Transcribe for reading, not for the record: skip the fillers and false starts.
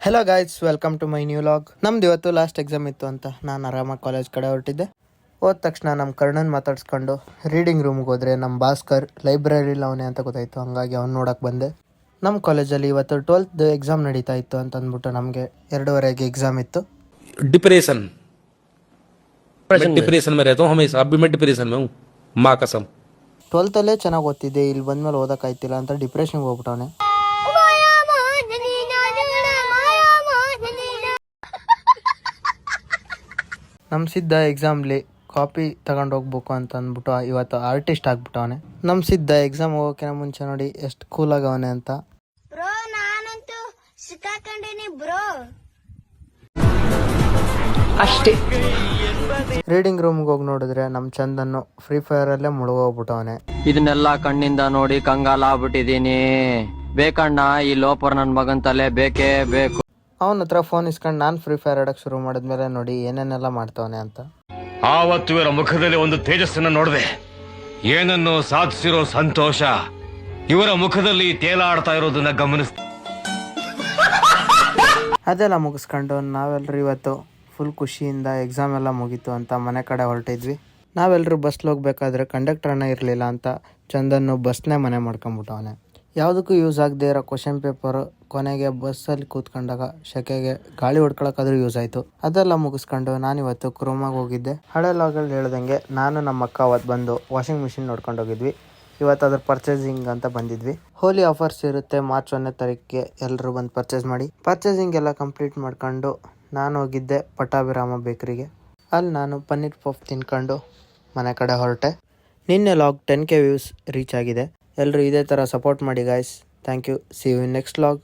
Hello guys, welcome to my new vlog. ನಮ್ದು ಇವತ್ತು last exam ಇತ್ತು ಅಂತ ನಾನು ಆರಾಮಾಗಿ ಕಾಲೇಜ್ ಕಡೆ ಹೊರಟಿದ್ದೆ. ಹೋದ ತಕ್ಷಣ ನಮ್ಮ ಕರ್ಣನ್ ಮಾತಾಡ್ಸ್ಕೊಂಡು ರೀಡಿಂಗ್ ರೂಮ್ಗೆ ಹೋದರೆ ನಮ್ಮ ಭಾಸ್ಕರ್ ಲೈಬ್ರರಿಲಿ ಅವನೇ ಅಂತ ಗೊತ್ತಾಯಿತು. ಹಂಗಾಗಿ ಅವ್ನು ನೋಡೋಕೆ ಬಂದೆ. ನಮ್ಮ ಕಾಲೇಜಲ್ಲಿ ಇವತ್ತು 12th ಎಕ್ಸಾಮ್ ನಡೀತಾ ಇತ್ತು ಅಂತ ಅಂದ್ಬಿಟ್ಟು ನಮಗೆ 2:30ಗೆ ಎಕ್ಸಾಮ್ ಇತ್ತು. डिप्रेशन मैं डिप्रेशन में रहता हूँ हमेशा. अब भी मैं डिप्रेशन में हूँ, माँ कसम. 12thಲ್ಲೇ ಚೆನ್ನಾಗಿ ಓದ್ತಿದ್ದೆ, ಇಲ್ಲಿ ಬಂದಮೇಲೆ ಓದೋಕ್ಕಾಯ್ತಿಲ್ಲ ಅಂತ ಡಿಪ್ರೆಷನ್ಗೆ ಹೋಗ್ಬಿಟ್ಟವನೆ. ನಮ್ಮ ಸಿದ್ಧ ಎಕ್ಸಾಮ್ಲಿ ಕಾಪಿ ತಗೊಂಡು ಹೋಗ್ಬೇಕು ಅಂತ ಅಂದ್ಬಿಟ್ಟು ಇವತ್ತು ಆರ್ಟಿಸ್ಟ್ ಆಗ್ಬಿಟ್ಟವನೆ. ನಮ್ಮ ಸಿದ್ಧ ಎಕ್ಸಾಮ್ ಹೋಗೋಕ್ಕಿಂತ ಮುಂಚೆ ನೋಡಿ ಎಷ್ಟು ಕೂಲ್ ಆಗವನೆ ಅಂತ. ಬ್ರೋ ನಾನಂತೂ ಸಿಕ್ಕಾಕೊಂಡಿನಿ ಬ್ರೋ. ಅಷ್ಟೇ. ರೀಡಿಂಗ್ ರೂಮ್ಗೆ ಹೋಗಿ ನೋಡಿದ್ರೆ ನಮ್ಮ ಚಂದನ್ನು ಫ್ರೀ ಫೈರಲ್ಲೇ ಮುಳುಗೋಗ್ಬಿಟ್ಟವನೆ. ಇದನ್ನೆಲ್ಲ ಕಣ್ಣಿಂದ ನೋಡಿ ಕಂಗಾಲ ಆಗ್ಬಿಟ್ಟಿದೀನಿ. ಬೇಕಣ್ಣ ಈ ಲೋಪರ್ ನನ್ ಮಗನ್ ತಲೆ ಬೇಕೇ ಬೇಕು. ಅವನ ಹತ್ರ ಫೋನ್ ಇಸ್ಕೊಂಡು ನಾನು ಫ್ರೀ ಫೈರ್ ಆಡೋಕ್ಕೆ ಶುರು ಮಾಡಿದ್ಮೇಲೆ ನೋಡಿ ಏನೇನೆಲ್ಲ ಮಾಡ್ತಾವನೆ ಅಂತ. ಆವತ್ತು ಇವರ ಮುಖದಲ್ಲಿ ಒಂದು ತೇಜಸ್ಸನ್ನು ನೋಡಿದೆ. ಏನನ್ನು ಸಾಧಿಸಿರೋ ಸಂತೋಷ ಇವರ ಮುಖದಲ್ಲಿ ತೇಲಾಡ್ತಾ ಇರೋದನ್ನ ಗಮನಿಸ್ತಾ. ಅದೆಲ್ಲ ಮುಗಿಸ್ಕೊಂಡು ನಾವೆಲ್ಲರೂ ಇವತ್ತು ಫುಲ್ ಖುಷಿಯಿಂದ ಎಕ್ಸಾಮ್ ಎಲ್ಲ ಮುಗೀತು ಅಂತ ಮನೆ ಕಡೆ ಹೊರಟಿದ್ವಿ. ನಾವೆಲ್ಲರೂ ಬಸ್ಲಿ ಹೋಗ್ಬೇಕಾದ್ರೆ ಕಂಡಕ್ಟರ್ನ ಇರಲಿಲ್ಲ ಅಂತ ಚಂದನ್ನು ಬಸ್ನೇ ಮನೆ ಮಾಡ್ಕೊಂಬಿಟ್ಟವನೆ. ಯಾವುದಕ್ಕೂ ಯೂಸ್ ಆಗದೆ ಇರೋ ಕ್ವಶನ್ ಪೇಪರು ಕೊನೆಗೆ ಬಸ್ಸಲ್ಲಿ ಕೂತ್ಕೊಂಡಾಗ ಶೆಕೆಗೆ ಗಾಳಿ ಹೊಡ್ಕೊಳಕ್ಕಾದ್ರೂ ಯೂಸ್ ಆಯಿತು. ಅದೆಲ್ಲ ಮುಗಿಸ್ಕೊಂಡು ನಾನಿವತ್ತು ಕ್ರೋಮಾಗಿ ಹೋಗಿದ್ದೆ. ಹಳೆ ಲಾಗಲ್ಲಿ ಹೇಳ್ದಂಗೆ ನಾನು ನಮ್ಮ ಅಕ್ಕ ಅವತ್ತು ಬಂದು ವಾಷಿಂಗ್ ಮಿಷಿನ್ ನೋಡ್ಕೊಂಡು ಹೋಗಿದ್ವಿ. ಇವತ್ತು ಅದ್ರ ಪರ್ಚೇಸಿಂಗ್ ಅಂತ ಬಂದಿದ್ವಿ. ಹೋಲಿ ಆಫರ್ಸ್ ಇರುತ್ತೆ ಮಾರ್ಚ್ 1ನೇ ತಾರೀಕಿಗೆ, ಎಲ್ಲರೂ ಬಂದು ಪರ್ಚೇಸ್ ಮಾಡಿ. ಪರ್ಚೇಸಿಂಗ್ ಎಲ್ಲ ಕಂಪ್ಲೀಟ್ ಮಾಡ್ಕೊಂಡು ನಾನು ಹೋಗಿದ್ದೆ ಪಟ್ಟಾಭಿರಾಮ ಬೇಕ್ರಿಗೆ. ಅಲ್ಲಿ ನಾನು ಪನ್ನೀರ್ ಪಫ್ ತಿನ್ಕೊಂಡು ಮನೆ ಕಡೆ ಹೊರಟೆ. ನಿನ್ನೆ ಲಾಗ್ 10K ವ್ಯೂಸ್ ರೀಚ್ ಆಗಿದೆ. ಎಲ್ಲರೂ ಇದೇ ಥರ ಸಪೋರ್ಟ್ ಮಾಡಿ guys. Thank you. See you in next log.